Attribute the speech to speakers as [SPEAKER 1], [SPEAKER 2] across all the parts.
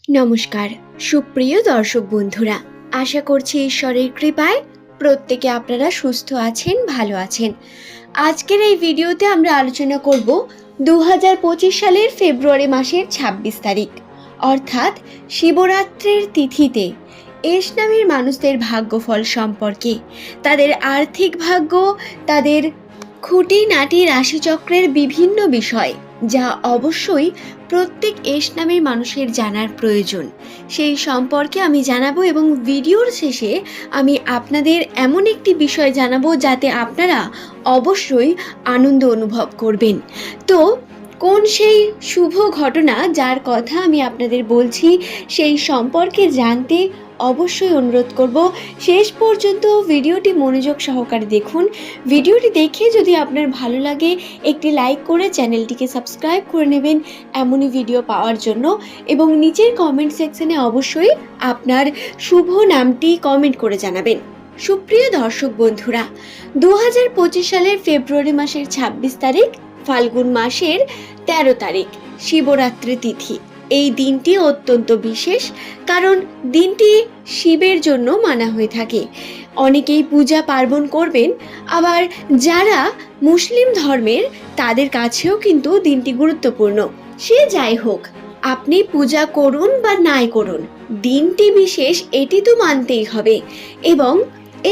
[SPEAKER 1] নমস্কার সুপ্রিয় দর্শক বন্ধুরা, আশা করছি ঈশ্বরের কৃপায় প্রত্যেকে আপনারা সুস্থ আছেন, ভালো আছেন। আজকের এই ভিডিওতে আমরা আলোচনা করব 2025 সালের ফেব্রুয়ারি মাসের 26 তারিখ অর্থাৎ শিবরাত্রির তিথিতে এস নামের মানুষদের ভাগ্যফল সম্পর্কে, তাদের আর্থিক ভাগ্য, তাদের খুঁটিনাটি রাশিচক্রের বিভিন্ন বিষয় যা অবশ্যই প্রত্যেক এস নামের মানুষের জানার প্রয়োজন, সেই সম্পর্কে আমি জানাবো। এবং ভিডিওর শেষে আমি আপনাদের এমন একটি বিষয় জানাবো যাতে আপনারা অবশ্যই আনন্দ অনুভব করবেন। তো কোন সেই শুভ ঘটনা যার কথা আমি আপনাদের বলছি, সেই সম্পর্কে জানতে অবশ্যই অনুরোধ করব শেষ পর্যন্ত ভিডিওটি মনোযোগ সহকারে দেখুন। ভিডিওটি দেখে যদি আপনার ভালো লাগে একটি লাইক করে চ্যানেলটিকে সাবস্ক্রাইব করে নেবেন এমনই ভিডিও পাওয়ার জন্য, এবং নিচের কমেন্ট সেকশনে অবশ্যই আপনার শুভ নামটি কমেন্ট করে জানাবেন। সুপ্রিয় দর্শক বন্ধুরা, 2025 সালের ফেব্রুয়ারি মাসের 26 তারিখ ফাল্গুন মাসের 13 তারিখ শিবরাত্রি তিথি। এই দিনটি অত্যন্ত বিশেষ, কারণ দিনটি শিবের জন্য মানা হয়ে থাকে। অনেকেই পূজা পার্বণ করবেন, আবার যারা মুসলিম ধর্মের তাদের কাছেও কিন্তু দিনটি গুরুত্বপূর্ণ। সে যাই হোক, আপনি পূজা করুন বা নাই করুন, দিনটি বিশেষ এটি তো মানতেই হবে। এবং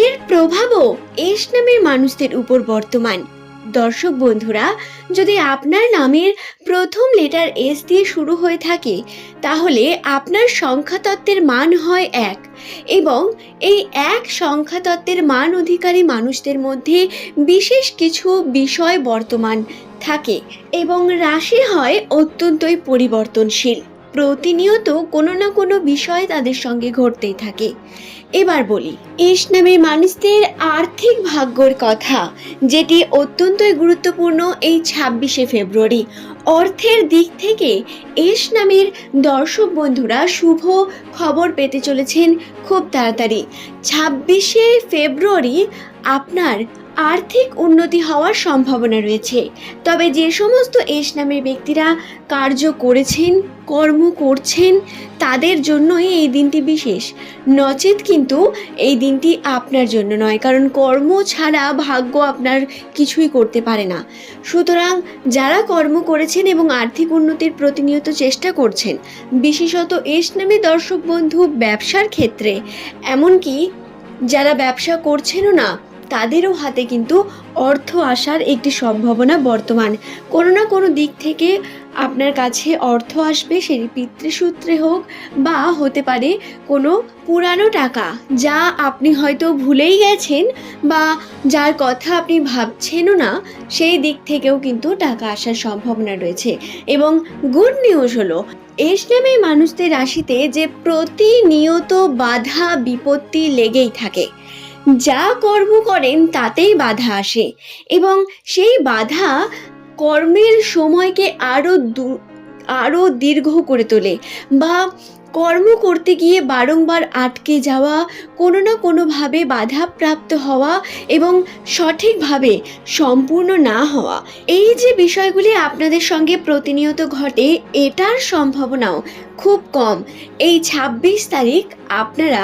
[SPEAKER 1] এর প্রভাবও এস নামের মানুষদের উপর বর্তমান। দর্শক বন্ধুরা, যদি আপনার নামের প্রথম লেটার এস দিয়ে শুরু হয়ে থাকে তাহলে আপনার সংখ্যাতত্ত্বের মান হয় 1, এবং এই 1 সংখ্যাতত্ত্বের মান অধিকারী মানুষদের মধ্যে বিশেষ কিছু বিষয় বর্তমান থাকে এবং রাশি হয় অত্যন্তই পরিবর্তনশীল। প্রতিনিয়ত কোনো না কোনো বিষয় তাদের সঙ্গে ঘটতেই থাকে। এবার বলি এস নামের মানুষদের আর্থিক ভাগ্যর কথা, যেটি অত্যন্তই গুরুত্বপূর্ণ এই 26শে ফেব্রুয়ারি। অর্থের দিক থেকে এস নামের দর্শক বন্ধুরা শুভ খবর পেতে চলেছেন খুব তাড়াতাড়ি। 26শে ফেব্রুয়ারি আপনার আর্থিক উন্নতি হওয়ার সম্ভাবনা রয়েছে। তবে যে সমস্ত এস নামের ব্যক্তিরা কার্য করেছেন, কর্ম করছেন, তাদের জন্যই এই দিনটি বিশেষ, নচেত কিন্তু এই দিনটি আপনার জন্য নয়, কারণ কর্ম ছাড়া ভাগ্য আপনার কিছুই করতে পারে না। সুতরাং যারা কর্ম করেছেন এবং আর্থিক উন্নতির প্রতিনিয়ত চেষ্টা করছেন, বিশেষত এস নামে দর্শক বন্ধু ব্যবসার ক্ষেত্রে, এমনকি যারা ব্যবসা করছেনও না তাদেরও হাতে কিন্তু অর্থ আসার একটি সম্ভাবনা বর্তমান। কোনো না কোনো দিক থেকে আপনার কাছে অর্থ আসবে, সেই পিতৃসূত্রে হোক বা হতে পারে কোনো পুরানো টাকা যা আপনি হয়তো ভুলেই গেছেন বা যার কথা আপনি ভাবছেনও না, সেই দিক থেকেও কিন্তু টাকা আসার সম্ভাবনা রয়েছে। এবং গুড নিউজ হলো, এস নামের মানুষদের রাশিতে যে প্রতিনিয়ত বাধা বিপত্তি লেগেই থাকে। যা কর্ম করেন তাতেই বাধা আসে, এবং সেই বাধা কর্মের সময়কে আরও দীর্ঘ করে তোলে, বা কর্ম করতে গিয়ে বারংবার আটকে যাওয়া, কোনো না কোনোভাবে বাধাপ্রাপ্ত হওয়া এবং সঠিকভাবে সম্পূর্ণ না হওয়া, এই যে বিষয়গুলি আপনাদের সঙ্গে প্রতিনিয়ত ঘটে, এটার সম্ভাবনাও খুব কম। এই 26 তারিখ আপনারা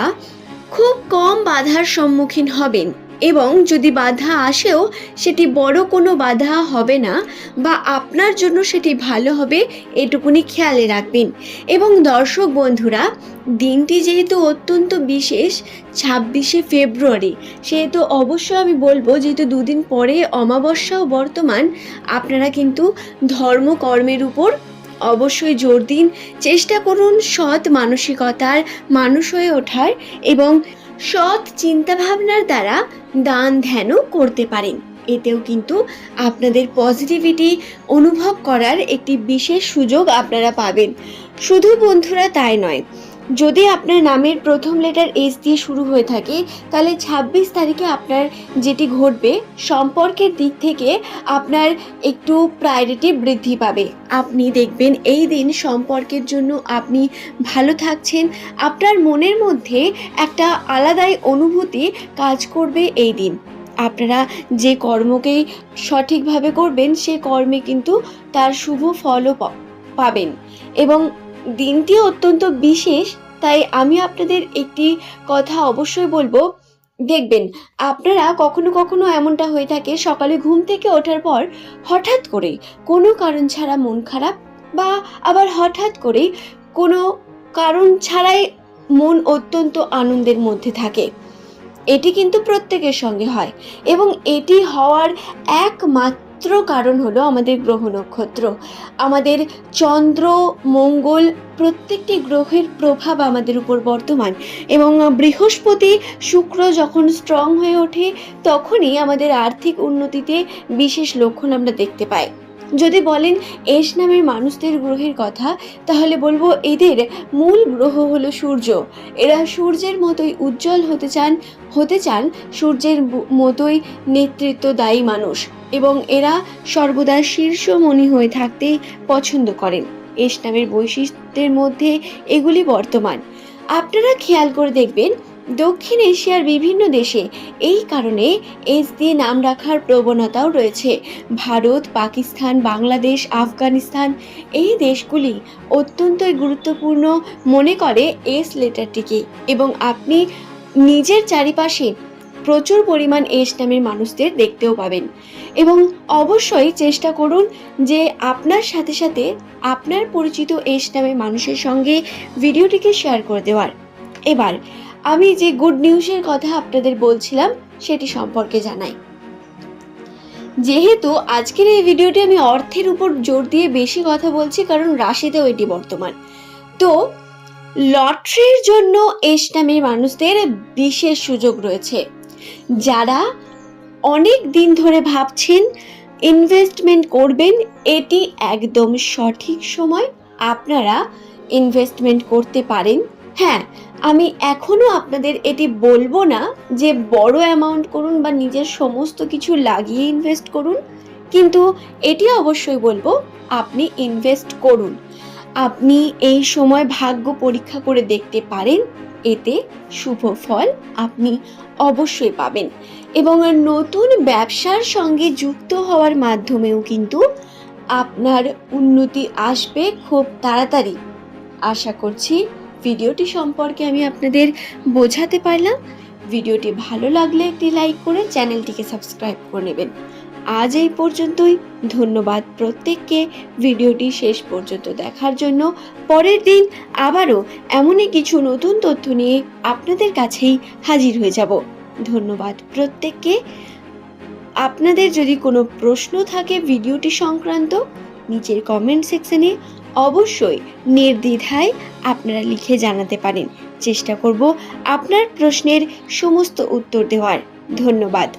[SPEAKER 1] খুব কম বাধার সম্মুখীন হবেন, এবং যদি বাধা আসেও সেটি বড় কোনো বাধা হবে না, বা আপনার জন্য সেটি ভালো হবে, এটুকুনি খেয়ালে রাখবেন। এবং দর্শক বন্ধুরা, দিনটি যেহেতু অত্যন্ত বিশেষ 26শে ফেব্রুয়ারি, সেহেতু অবশ্যই আমি বলবো, যেহেতু দুদিন পরে অমাবস্যাও বর্তমান, আপনারা কিন্তু ধর্মকর্মের উপর অবশ্যই জোর দিন। চেষ্টা করুন সৎ মানসিকতার মানুষ হয়ে ওঠার, এবং সৎ চিন্তাভাবনার দ্বারা দান ধ্যানও করতে পারেন। এতেও কিন্তু আপনাদের পজিটিভিটি অনুভব করার একটি বিশেষ সুযোগ আপনারা পাবেন। শুধু বন্ধুরা তাই নয়, যদি আপনার নামের প্রথম লেটার এস দিয়ে শুরু হয়ে থাকে তাহলে 26 তারিখে আপনার যেটি ঘটবে, সম্পর্কের দিক থেকে আপনার একটু প্রায়োরিটি বৃদ্ধি পাবে। আপনি দেখবেন এই দিন সম্পর্কের জন্য আপনি ভালো থাকছেন, আপনার মনের মধ্যে একটা আলাদাই অনুভূতি কাজ করবে। এই দিন আপনারা যে কর্মকেই সঠিকভাবে করবেন, সে কর্মে কিন্তু তার শুভ ফলও পাবেন। এবং দিনটি অত্যন্ত বিশেষ, তাই আমি আপনাদের একটি কথা অবশ্যই বলবো। দেখবেন আপনারা কখনো কখনো এমনটা হয়ে থাকে, সকালে ঘুম থেকে ওঠার পর হঠাৎ করে কোনো কারণ ছাড়া মন খারাপ, বা আবার হঠাৎ করে কোনো কারণ ছাড়াই মন অত্যন্ত আনন্দের মধ্যে থাকে। এটি কিন্তু প্রত্যেকের সঙ্গে হয়, এবং এটি হওয়ার একমাত্র কারণ হলো আমাদের গ্রহ নক্ষত্র, আমাদের চন্দ্র, মঙ্গল, প্রত্যেকটি গ্রহের প্রভাব আমাদের উপর বর্তমান। এবং বৃহস্পতি, শুক্র যখন স্ট্রং হয়ে ওঠে, তখনই আমাদের আর্থিক উন্নতিতে বিশেষ লক্ষণ আমরা দেখতে পাই। যদি বলেন এস নামের মানুষদের গ্রহের কথা, তাহলে বলবো এদের মূল গ্রহ হলো সূর্য। এরা সূর্যের মতোই উজ্জ্বল হতে চান সূর্যের মতোই নেতৃত্বদায়ী মানুষ, এবং এরা সর্বদা শীর্ষমণি হয়ে থাকতেই পছন্দ করেন। এস নামের বৈশিষ্ট্যের মধ্যে এগুলি বর্তমান। আপনারা খেয়াল করে দেখবেন দক্ষিণ এশিয়ার বিভিন্ন দেশে এই কারণে এস দিয়ে নাম রাখার প্রবণতাও রয়েছে। ভারত, পাকিস্তান, বাংলাদেশ, আফগানিস্তান, এই দেশগুলি অত্যন্তই গুরুত্বপূর্ণ মনে করে এস লেটারটিকে, এবং আপনি নিজের চারিপাশে প্রচুর পরিমাণ এস নামের মানুষদের দেখতেও পাবেন। এবং অবশ্যই চেষ্টা করুন যে আপনার সাথে সাথে আপনার পরিচিত এস নামের মানুষের সঙ্গে ভিডিওটিকে শেয়ার করে দেওয়ার। এবার আমি যে গুড নিউজের কথা আপনাদের বলছিলাম সেটি সম্পর্কে জানাই। যেহেতু আজকের এই ভিডিওটি আমি অর্থের উপর জোর দিয়ে বেশি কথা বলছি, কারণ রাশিতেও এটি বর্তমান, তো লটারির জন্য এস নামের মানুষদের বিশেষ সুযোগ রয়েছে। যারা অনেক দিন ধরে ভাবছেন ইনভেস্টমেন্ট করবেন, এটি একদম সঠিক সময় আপনারা ইনভেস্টমেন্ট করতে পারেন। হ্যাঁ, আমি এখনো আপনাদের এটি বলবো না যে বড় অ্যামাউন্ট করুন বা নিজের সমস্ত কিছু লাগিয়ে ইনভেস্ট করুন, কিন্তু এটি অবশ্যই বলবো আপনি ইনভেস্ট করুন। আপনি এই সময় ভাগ্য পরীক্ষা করে দেখতে পারেন, এতে শুভ ফল আপনি অবশ্যই পাবেন। এবং নতুন ব্যবসার সঙ্গে যুক্ত হওয়ার মাধ্যমেও কিন্তু আপনার উন্নতি আসবে খুব তাড়াতাড়ি। আশা করছি ভিডিওটি সম্পর্কে আমি আপনাদের বোঝাতে পারলাম। ভিডিওটি ভালো লাগলে একটি লাইক করে চ্যানেলটিকে সাবস্ক্রাইব করে নেবেন। আজ এই পর্যন্তই। ধন্যবাদ প্রত্যেককে ভিডিওটি শেষ পর্যন্ত দেখার জন্য। পরের দিন আবারও এমনই কিছু নতুন তথ্য নিয়ে আপনাদের কাছেই হাজির হয়ে যাব। ধন্যবাদ প্রত্যেককে। আপনাদের যদি কোনো প্রশ্ন থাকে ভিডিওটি সংক্রান্ত, নিচের কমেন্ট সেকশনে অবশ্যই নির্দ্বিধায় আপনারা লিখে জানাতে পারেন। চেষ্টা করব আপনার প্রশ্নের সমস্ত উত্তর দেওয়ার। ধন্যবাদ।